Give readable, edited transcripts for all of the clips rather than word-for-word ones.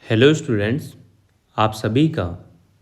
Hello students, आप सभी का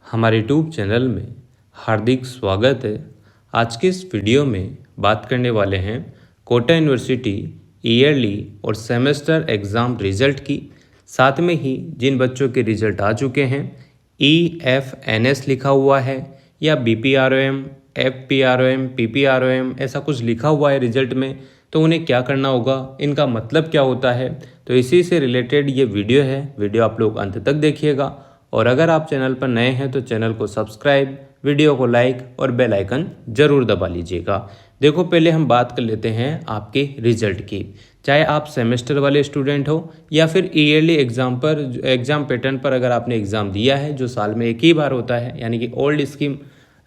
हमारे यूट्यूब चैनल में हार्दिक स्वागत है। आज के इस वीडियो में बात करने वाले हैं कोटा यूनिवर्सिटी ईयरली और सेमेस्टर एग्ज़ाम रिज़ल्ट की। साथ में ही जिन बच्चों के रिज़ल्ट आ चुके हैं, EFNS लिखा हुआ है या BPROM, FPROM, PPROM ऐसा कुछ लिखा हुआ है रिज़ल्ट में, तो उन्हें क्या करना होगा, इनका मतलब क्या होता है, तो इसी से रिलेटेड ये वीडियो है। वीडियो आप लोग अंत तक देखिएगा और अगर आप चैनल पर नए हैं तो चैनल को सब्सक्राइब, वीडियो को लाइक और बेल आइकन ज़रूर दबा लीजिएगा। देखो, पहले हम बात कर लेते हैं आपके रिजल्ट की। चाहे आप सेमेस्टर वाले स्टूडेंट हो या फिर ईयरली एग्ज़ाम पैटर्न पर अगर आपने एग्ज़ाम दिया है जो साल में एक ही बार होता है, यानी कि ओल्ड स्कीम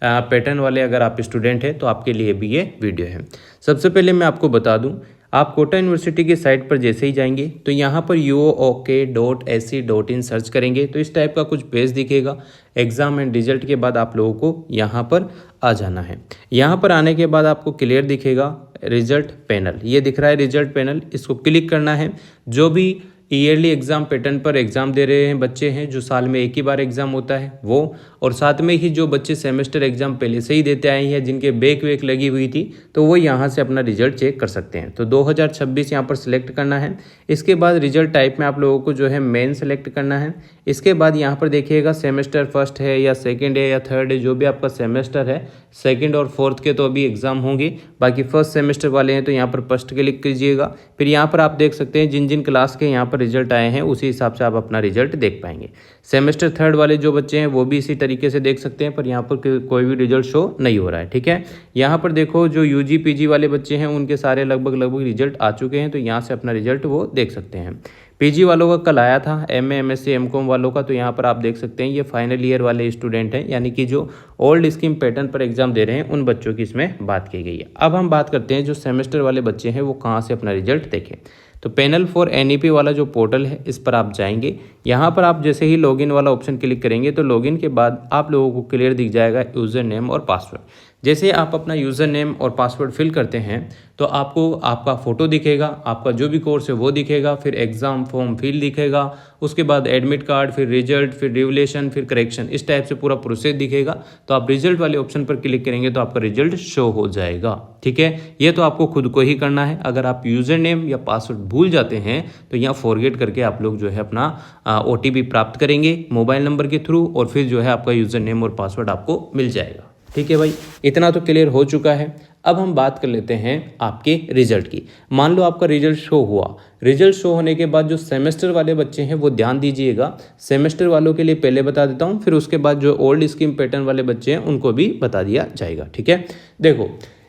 पैटर्न वाले अगर आप स्टूडेंट हैं तो आपके लिए भी ये वीडियो है। सबसे पहले मैं आपको बता दूं, आप कोटा यूनिवर्सिटी की साइट पर जैसे ही जाएंगे तो यहाँ पर uok.ac.in सर्च करेंगे तो इस टाइप का कुछ पेज दिखेगा। एग्ज़ाम एंड रिजल्ट के बाद आप लोगों को यहाँ पर आ जाना है। यहाँ पर आने के बाद आपको क्लियर दिखेगा रिजल्ट पैनल, ये दिख रहा है रिजल्ट पैनल, इसको क्लिक करना है। जो भी ईयरली एग्ज़ाम पैटर्न पर एग्ज़ाम दे रहे हैं बच्चे हैं, जो साल में एक ही बार एग्ज़ाम होता है वो, और साथ में ही जो बच्चे सेमेस्टर एग्ज़ाम पहले से ही देते आए हैं, जिनके बैक वेक लगी हुई थी, तो वो यहाँ से अपना रिजल्ट चेक कर सकते हैं। तो 2026 यहाँ पर सिलेक्ट करना है। इसके बाद रिजल्ट टाइप में आप लोगों को जो है मेन सेलेक्ट करना है। इसके बाद यहाँ पर देखिएगा सेमेस्टर फर्स्ट है या सेकेंड है या थर्ड है, जो भी आपका सेमेस्टर है, सेकेंड और फोर्थ के तो अभी एग्ज़ाम होंगे, बाकी फर्स्ट सेमेस्टर वाले हैं तो यहाँ पर फर्स्ट क्लिक कीजिएगा। फिर यहाँ पर आप देख सकते हैं जिन जिन क्लास के यहाँ पर रिजल्ट आए हैं उसी हिसाब से आप अपना रिजल्ट देख पाएंगे। सेमेस्टर थर्ड वाले जो बच्चे हैं वो भी इसी तरीके से देख सकते हैं, पर यहाँ पर कोई भी रिजल्ट शो नहीं हो रहा है। ठीक है, यहाँ पर देखो जो UG PG वाले बच्चे हैं उनके सारे लगभग रिजल्ट आ चुके हैं, तो यहाँ से अपना रिजल्ट वो देख सकते हैं। PG वालों का कल आया था, MA MSc MCOM वालों का, तो यहाँ पर आप देख सकते हैं ये फाइनल ईयर वाले स्टूडेंट हैं, यानी कि जो ओल्ड स्कीम पैटर्न पर एग्जाम दे रहे हैं उन बच्चों की इसमें बात की गई है। अब हम बात करते हैं जो सेमेस्टर वाले बच्चे हैं वो कहाँ से अपना रिजल्ट देखें। तो पैनल फॉर NEP वाला जो पोर्टल है इस पर आप जाएंगे। यहाँ पर आप जैसे ही लॉगिन वाला ऑप्शन क्लिक करेंगे तो लॉगिन के बाद आप लोगों को क्लियर दिख जाएगा यूज़र नेम और पासवर्ड। जैसे आप अपना यूज़र नेम और पासवर्ड फिल करते हैं तो आपको आपका फ़ोटो दिखेगा, आपका जो भी कोर्स है वो दिखेगा, फिर एग्ज़ाम फॉर्म फिल दिखेगा, उसके बाद एडमिट कार्ड, फिर रिजल्ट, फिर रिवलेशन, फिर करेक्शन, इस टाइप से पूरा प्रोसेस दिखेगा। तो आप रिजल्ट वाले ऑप्शन पर क्लिक करेंगे तो आपका रिजल्ट शो हो जाएगा। ठीक है, ये तो आपको खुद को ही करना है। अगर आप यूज़र नेम या पासवर्ड भूल जाते हैं तो यहाँ फॉरगेट करके आप लोग जो है अपना OTP प्राप्त करेंगे मोबाइल नंबर के थ्रू, और फिर जो है आपका यूज़र नेम और पासवर्ड आपको मिल जाएगा। ठीक है भाई, इतना तो क्लियर हो चुका है। अब हम बात कर लेते हैं आपके रिजल्ट की। मान लो आपका रिजल्ट शो हुआ, रिजल्ट शो होने के बाद जो सेमेस्टर वाले बच्चे हैं वो ध्यान दीजिएगा। सेमेस्टर वालों के लिए पहले बता देता हूँ, फिर उसके बाद जो ओल्ड स्कीम पैटर्न वाले बच्चे हैं उनको भी बता दिया जाएगा। ठीक है, देखो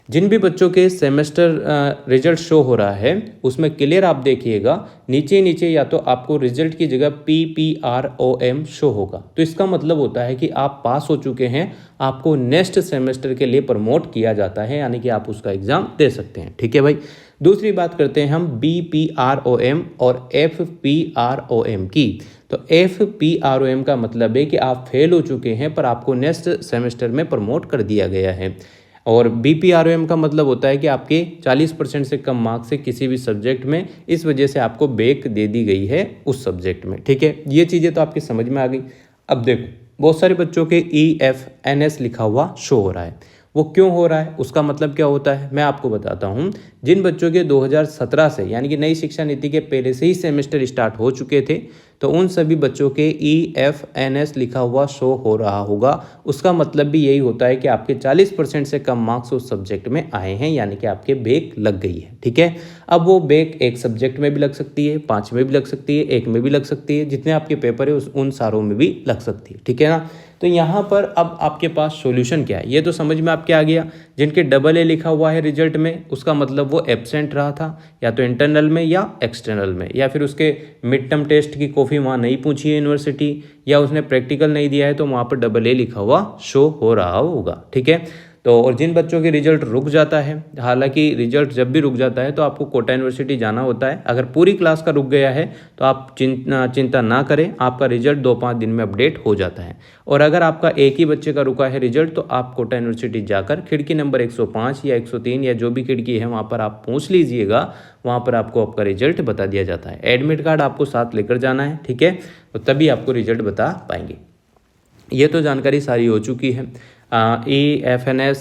जिन भी बच्चों के सेमेस्टर रिजल्ट शो हो रहा है उसमें क्लियर आप देखिएगा नीचे नीचे या तो आपको रिजल्ट की जगह PPROM शो होगा, तो इसका मतलब होता है कि आप पास हो चुके हैं, आपको नेक्स्ट सेमेस्टर के लिए प्रमोट किया जाता है, यानी कि आप उसका एग्ज़ाम दे सकते हैं। ठीक है भाई, दूसरी बात करते हैं हम BPROM और FPROM की। तो FPROM का मतलब है कि आप फेल हो चुके हैं पर आपको नेक्स्ट सेमेस्टर में प्रमोट कर दिया गया है, और BPROM का मतलब होता है कि आपके 40% से कम मार्क्स से किसी भी सब्जेक्ट में, इस वजह से आपको बैक दे दी गई है उस सब्जेक्ट में। ठीक है, ये चीज़ें तो आपकी समझ में आ गई। अब देखो बहुत सारे बच्चों के EFNS लिखा हुआ शो हो रहा है, वो क्यों हो रहा है, उसका मतलब क्या होता है मैं आपको बताता हूँ। जिन बच्चों के 2017 से यानी कि नई शिक्षा नीति के पहले से ही सेमेस्टर स्टार्ट हो चुके थे तो उन सभी बच्चों के EFNS लिखा हुआ शो हो रहा होगा। उसका मतलब भी यही होता है कि आपके 40% से कम मार्क्स उस सब्जेक्ट में आए हैं, यानी कि आपके बैक लग गई है। ठीक है, अब वो बैक एक सब्जेक्ट में भी लग सकती है, 5 में भी लग सकती है, 1 में भी लग सकती है, जितने आपके पेपर है उन सारों में भी लग सकती है। ठीक है ना, तो यहाँ पर अब आपके पास सॉल्यूशन क्या है ये तो समझ में आपके आ गया। जिनके AA लिखा हुआ है रिजल्ट में उसका मतलब वो एब्सेंट रहा था, या तो इंटरनल में या एक्सटर्नल में, या फिर उसके मिड टर्म टेस्ट की कॉपी वहाँ नहीं पूछी है यूनिवर्सिटी, या उसने प्रैक्टिकल नहीं दिया है तो वहाँ पर AA लिखा हुआ शो हो रहा होगा। ठीक है, तो और जिन बच्चों के रिजल्ट रुक जाता है, हालांकि रिजल्ट जब भी रुक जाता है तो आपको कोटा यूनिवर्सिटी जाना होता है। अगर पूरी क्लास का रुक गया है तो आप चिंता ना करें, आपका रिजल्ट 2-5 दिन में अपडेट हो जाता है। और अगर आपका एक ही बच्चे का रुका है रिजल्ट तो आप कोटा यूनिवर्सिटी जाकर खिड़की नंबर 105 या 103 या जो भी खिड़की है वहाँ पर आप पूछ लीजिएगा, वहाँ पर आपको आपका रिजल्ट बता दिया जाता है। एडमिट कार्ड आपको साथ लेकर जाना है, ठीक है, तो तभी आपको रिजल्ट बता पाएंगे। ये तो जानकारी सारी हो चुकी है। EFNS,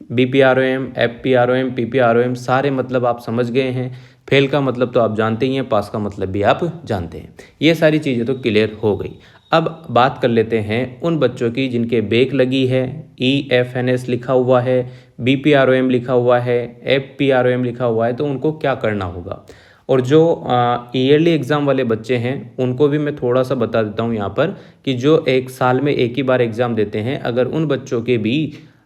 BPROM, FPROM, PPROM सारे मतलब आप समझ गए हैं। फेल का मतलब तो आप जानते ही हैं, पास का मतलब भी आप जानते हैं। ये सारी चीज़ें तो क्लियर हो गई। अब बात कर लेते हैं उन बच्चों की जिनके बैक लगी है, EFNS लिखा हुआ है, BPROM लिखा हुआ है, FPROM लिखा हुआ है, तो उनको क्या करना होगा। और जो ईयरली एग्ज़ाम वाले बच्चे हैं उनको भी मैं थोड़ा सा बता देता हूँ यहाँ पर कि जो एक साल में एक ही बार एग्ज़ाम देते हैं, अगर उन बच्चों के भी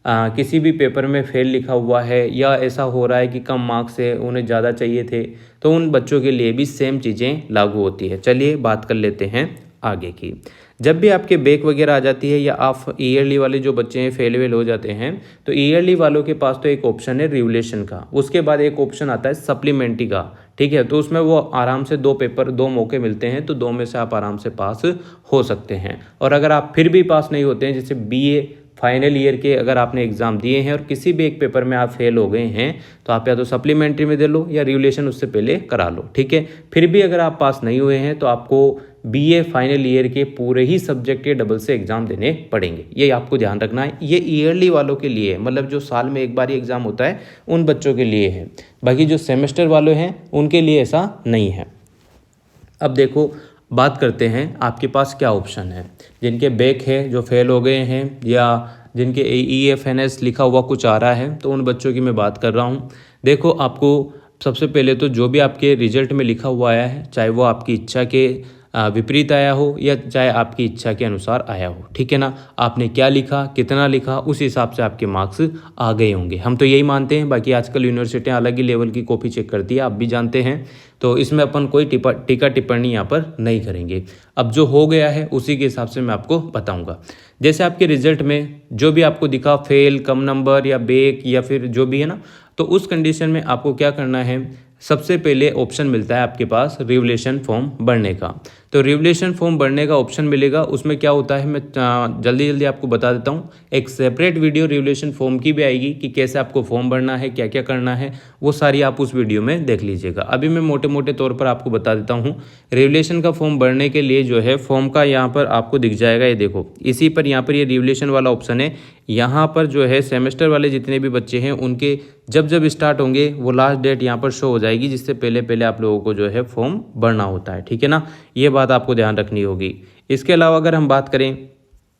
किसी भी पेपर में फेल लिखा हुआ है या ऐसा हो रहा है कि कम मार्क्स है, उन्हें ज़्यादा चाहिए थे, तो उन बच्चों के लिए भी सेम चीज़ें लागू होती है। चलिए बात कर लेते हैं आगे की। जब भी आपके बैक वगैरह आ जाती है या आप ईयरली वाले जो बच्चे हैं फेल वेल हो जाते हैं, तो ईयरली वालों के पास तो एक ऑप्शन है रिवलेशन का, उसके बाद एक ऑप्शन आता है सप्लीमेंट्री का, ठीक है। तो उसमें वो आराम से 2 पेपर 2 मौके मिलते हैं, तो 2 में से आप आराम से पास हो सकते हैं। और अगर आप फिर भी पास नहीं होते हैं, जैसे BA फाइनल ईयर के अगर आपने एग्ज़ाम दिए हैं और किसी भी एक पेपर में आप फेल हो गए हैं, तो आप या तो सप्लीमेंट्री में दे लो या रिवलेशन उससे पहले करा लो, ठीक है। फिर भी अगर आप पास नहीं हुए हैं तो आपको BA फाइनल ईयर के पूरे ही सब्जेक्ट के डबल से एग्ज़ाम देने पड़ेंगे, ये आपको ध्यान रखना है। ये ईयरली वालों के लिए है, मतलब जो साल में एक बार ही एग्ज़ाम होता है उन बच्चों के लिए है। बाकी जो सेमेस्टर वाले हैं उनके लिए ऐसा नहीं है। अब देखो बात करते हैं आपके पास क्या ऑप्शन है। जिनके बैक है, जो फेल हो गए हैं या जिनके EFNS लिखा हुआ कुछ आ रहा है, तो उन बच्चों की मैं बात कर रहा हूँ। देखो आपको सबसे पहले तो जो भी आपके रिजल्ट में लिखा हुआ आया है, चाहे वो आपकी इच्छा के विपरीत आया हो या चाहे आपकी इच्छा के अनुसार आया हो, ठीक है ना। आपने क्या लिखा, कितना लिखा, उस हिसाब से आपके मार्क्स आ गए होंगे, हम तो यही मानते हैं। बाकी आजकल यूनिवर्सिटियाँ अलग ही लेवल की कॉपी चेक करती है, आप भी जानते हैं, तो इसमें अपन कोई टीका टिप्पणी यहाँ पर नहीं करेंगे। अब जो हो गया है उसी के हिसाब से मैं आपको बताऊँगा। जैसे आपके रिजल्ट में जो भी आपको दिखा फेल, कम नंबर या बैक या फिर जो भी है ना, तो उस कंडीशन में आपको क्या करना है, सबसे पहले ऑप्शन मिलता है आपके पास रिवलेशन फॉर्म भरने का। तो रिवलेशन फॉर्म भरने का ऑप्शन मिलेगा, उसमें क्या होता है मैं जल्दी आपको बता देता हूँ। एक सेपरेट वीडियो रिवलेशन फॉर्म की भी आएगी कि कैसे आपको फॉर्म भरना है, क्या क्या करना है, वो सारी आप उस वीडियो में देख लीजिएगा। अभी मैं मोटे मोटे तौर पर आपको बता देता हूँ। रिवलेशन का फॉर्म भरने के लिए जो है फॉर्म का यहाँ पर आपको दिख जाएगा, ये देखो इसी पर यहाँ पर ये रिवलेशन वाला ऑप्शन है। यहाँ पर जो है सेमेस्टर वाले जितने भी बच्चे हैं उनके जब स्टार्ट होंगे वो लास्ट डेट यहाँ पर शो हो जाएगी, जिससे पहले आप लोगों को जो है फॉर्म भरना होता है, ठीक है ना। ये बात आपको ध्यान रखनी होगी। इसके अलावा अगर हम बात करें,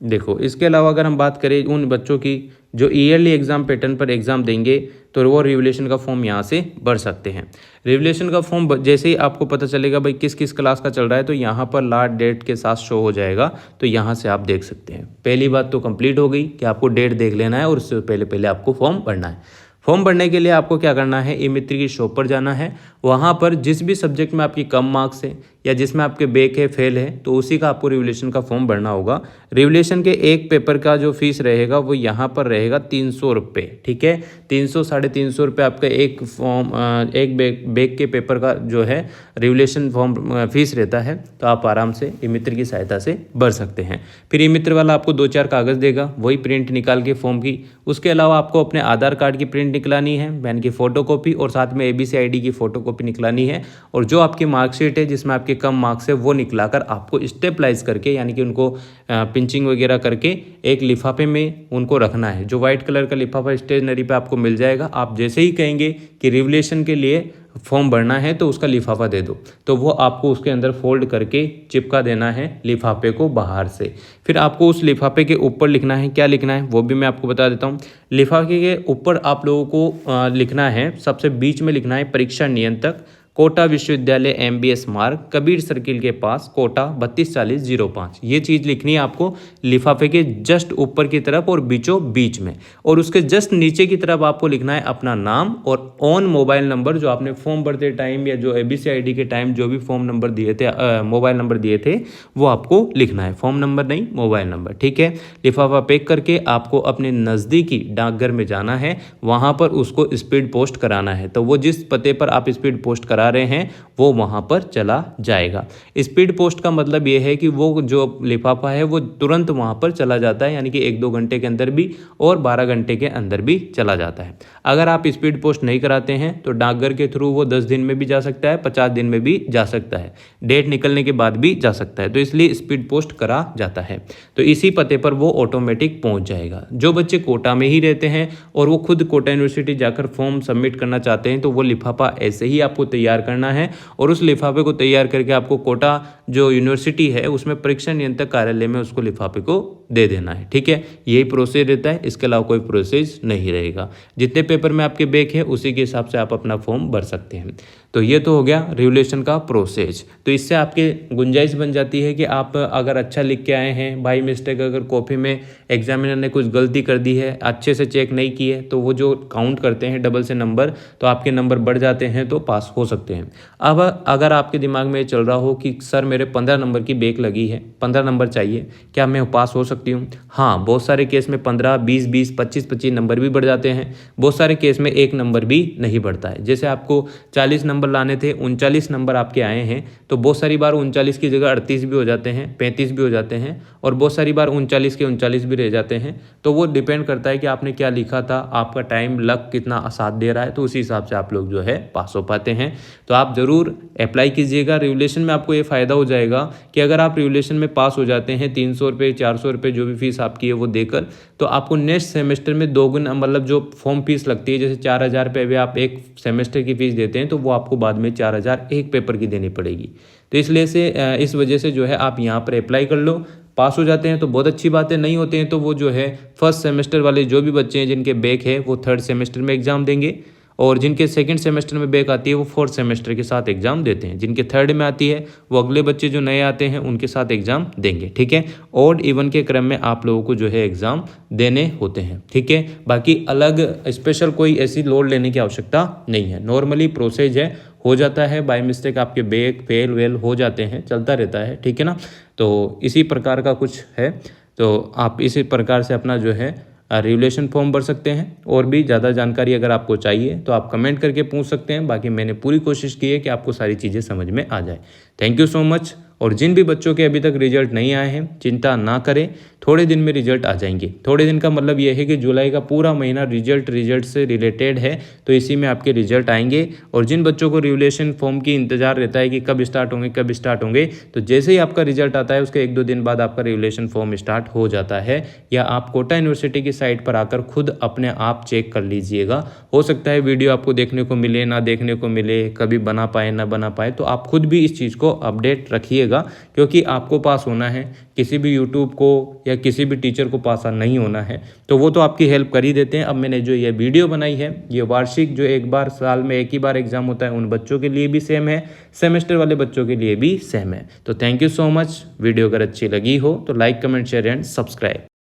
देखो इसके अलावा अगर हम बात करें उन बच्चों की जो ईयरली एग्ज़ाम पैटर्न पर एग्ज़ाम देंगे, तो वो रिवलेशन का फॉर्म यहाँ से भर सकते हैं। रिवलेशन का फॉर्म जैसे ही आपको पता चलेगा भाई किस किस क्लास का चल रहा है, तो यहाँ पर लास्ट डेट के साथ शो हो जाएगा, तो यहाँ से आप देख सकते हैं। पहली बात तो कंप्लीट हो गई कि आपको डेट देख लेना है और उससे पहले आपको फॉर्म भरना है। फॉर्म भरने के लिए आपको क्या करना है, ई-मित्र की शॉप पर जाना है। वहाँ पर जिस भी सब्जेक्ट में आपकी कम मार्क्स है या जिसमें आपके बैक है, फेल है, तो उसी का आपको रिवलेशन का फॉर्म भरना होगा। रिवलेशन के एक पेपर का जो फीस रहेगा वो यहाँ पर रहेगा 300 रुपये, ठीक है। 300 350 रुपये आपका एक फॉर्म एक बैक के पेपर का जो है रिवलेशन फॉर्म फीस रहता है। तो आप आराम से ई-मित्र की सहायता से भर सकते हैं। फिर ई-मित्र वाला आपको 2-4 कागज़ देगा, वही प्रिंट निकाल के फॉर्म की। उसके अलावा आपको अपने आधार कार्ड की प्रिंट निकलानी है, पैन की फ़ोटोकॉपी और साथ में ABC ID की फ़ोटोकॉपी निकलानी है। और जो आपकी मार्कशीट है जिसमें आपके कम मार्क्स है वो निकलाकर आपको स्टेपलाइज करके, यानी कि उनको पिंचिंग वगैरह करके एक लिफाफे में उनको रखना है। जो वाइट कलर का लिफाफा स्टेशनरी पे आपको मिल जाएगा। आप जैसे ही कहेंगे कि रिवलेशन के लिए फॉर्म भरना है तो उसका लिफाफा दे दो, तो वो आपको उसके अंदर फोल्ड करके चिपका देना है लिफाफे को बाहर से। फिर आपको उस लिफाफे के ऊपर लिखना है, क्या लिखना है वो भी मैं आपको बता देता हूँ। लिफाफे के ऊपर आप लोगों को लिखना है, सबसे बीच में लिखना है परीक्षा नियंत्रक कोटा विश्वविद्यालय MBS मार्ग, कबीर सर्किल के पास, कोटा 324005। ये चीज़ लिखनी है आपको लिफाफे के जस्ट ऊपर की तरफ और बीचों बीच में। और उसके जस्ट नीचे की तरफ आपको लिखना है अपना नाम और ऑन मोबाइल नंबर, जो आपने फॉर्म भरते टाइम या जो ABC ID के टाइम जो भी फॉर्म नंबर दिए थे, मोबाइल नंबर दिए थे, वो आपको लिखना है। फॉर्म नंबर नहीं, मोबाइल नंबर, ठीक है। लिफाफा पैक करके आपको अपने नज़दीकी डाकघर में जाना है, वहाँ पर उसको स्पीड पोस्ट कराना है। तो वो जिस पते पर आप स्पीड पोस्ट करा रहे हैं वो वहाँ पर चला जाएगा। स्पीड पोस्ट का मतलब ये है कि वो जो लिफाफा है वो तुरंत वहाँ पर चला जाता है, यानी कि 1-2 घंटे के अंदर भी और 12 घंटे के अंदर भी चला जाता है। अगर आप स्पीड पोस्ट नहीं कराते हैं तो डाकघर के थ्रू वो 10 दिन में भी जा सकता है, 50 दिन में भी जा सकता है, डेट निकलने के बाद भी जा सकता है। तो इसलिए स्पीड पोस्ट करा जाता है। तो इसी पते पर वो ऑटोमेटिक पहुंच जाएगा। जो बच्चे कोटा में ही रहते हैं और वो खुद कोटा यूनिवर्सिटी जाकर फॉर्म सबमिट करना चाहते हैं तो वो लिफाफा ऐसे ही आपको तैयार करना है और उस लिफाफे को तैयार करके आपको कोटा जो यूनिवर्सिटी है उसमें परीक्षा नियंत्रक कार्यालय में उसको लिफाफे को दे देना है, ठीक है। यही प्रोसेस रहता है, इसके अलावा कोई प्रोसेस नहीं रहेगा। जितने पेपर में आपके बैक है उसी के हिसाब से आप अपना फॉर्म भर सकते हैं। तो ये तो हो गया रेगुलेशन का प्रोसेस। तो इससे आपके गुंजाइश बन जाती है कि आप अगर अच्छा लिख के आए हैं, बाई मिस्टेक अगर कॉपी में एग्जामिनर ने कुछ गलती कर दी है, अच्छे से चेक नहीं की है, तो वो जो काउंट करते हैं डबल से नंबर, तो आपके नंबर बढ़ जाते हैं, तो पास हो सकते हैं। अब अगर आपके दिमाग में चल रहा हो कि सर मेरे 15 नंबर की बैक लगी है, 15 नंबर चाहिए, क्या मैं पास हो सकती हूँ? हाँ, बहुत सारे केस में 15, 20, 20, 25, 25 नंबर भी बढ़ जाते हैं। बहुत सारे केस में 1 नंबर भी नहीं बढ़ता है। जैसे आपको 40 नंबर लाने थे, 39 नंबर आपके आए हैं, तो बहुत सारी बार 39 की जगह 38 भी हो जाते हैं, 35 भी हो जाते हैं, और बहुत सारी बार 39 के 39 भी रह जाते हैं। तो वो डिपेंड करता है कि आपने क्या लिखा था, आपका टाइम लक कितना साथ दे रहा है, तो उसी हिसाब से आप लोग जो है पास हो पाते हैं। तो आप ज़रूर अप्लाई कीजिएगा। रेगुलेशन में आपको ये फ़ायदा हो जाएगा कि अगर आप रेगुलेशन में पास हो जाते हैं 300 रुपये, 400 रुपये जो भी फीस आपकी है वो देकर, तो आपको नेक्स्ट सेमेस्टर में 2 गुना, मतलब जो फॉर्म फीस लगती है, जैसे 4000 रुपये भी आप एक सेमेस्टर की फ़ीस देते हैं, तो वो आपको बाद में 4000 एक पेपर की देनी पड़ेगी। तो इसलिए से इस वजह से जो है आप यहाँ पर अप्लाई कर लो। पास हो जाते हैं तो बहुत अच्छी बात है, नहीं होते हैं तो वो जो है फर्स्ट सेमेस्टर वाले जो भी बच्चे हैं जिनके बैक है वो थर्ड सेमेस्टर में एग्ज़ाम देंगे, और जिनके सेकंड सेमेस्टर में बैक आती है वो फोर्थ सेमेस्टर के साथ एग्जाम देते हैं। जिनके थर्ड में आती है वो अगले बच्चे जो नए आते हैं उनके साथ एग्जाम देंगे, ठीक है। ऑड इवन के क्रम में आप लोगों को जो है एग्जाम देने होते हैं, ठीक है। बाकी अलग स्पेशल कोई ऐसी लोड लेने की आवश्यकता नहीं है, नॉर्मली प्रोसेस है, हो जाता है। बाय मिस्टेक आपके बैक फेल वेल हो जाते हैं, चलता रहता है, ठीक है ना। तो इसी प्रकार का कुछ है, तो आप इसी प्रकार से अपना जो है रेगुलेशन फॉर्म भर सकते हैं। और भी ज़्यादा जानकारी अगर आपको चाहिए तो आप कमेंट करके पूछ सकते हैं। बाकी मैंने पूरी कोशिश की है कि आपको सारी चीज़ें समझ में आ जाए। Thank you so much. और जिन भी बच्चों के अभी तक रिजल्ट नहीं आए हैं, चिंता ना करें, थोड़े दिन में रिजल्ट आ जाएंगे। थोड़े दिन का मतलब ये है कि जुलाई का पूरा महीना रिजल्ट से रिलेटेड है, तो इसी में आपके रिजल्ट आएंगे। और जिन बच्चों को रेगुलेशन फॉर्म की इंतजार रहता है कि कब स्टार्ट होंगे, तो जैसे ही आपका रिजल्ट आता है उसके 1-2 दिन बाद आपका रेगुलेशन फॉर्म स्टार्ट हो जाता है। या आप कोटा यूनिवर्सिटी की साइट पर आकर खुद अपने आप चेक कर लीजिएगा। हो सकता है वीडियो आपको देखने को मिले, ना देखने को मिले, कभी बना पाए ना बना पाए, तो आप खुद भी इस चीज़ को अपडेट रखिएगा, क्योंकि आपको पास होना है, किसी भी यूट्यूब को या किसी भी टीचर को पास नहीं होना है। तो वो तो आपकी हेल्प कर ही देते हैं। अब मैंने जो ये वीडियो बनाई है, ये वार्षिक जो एक बार साल में एक ही बार एग्जाम होता है, उन बच्चों के लिए भी सेम है, सेमेस्टर वाले बच्चों के लिए भी सेम है। तो thank you so much. Video अगर अच्छी लगी हो तो like, comment, share and subscribe.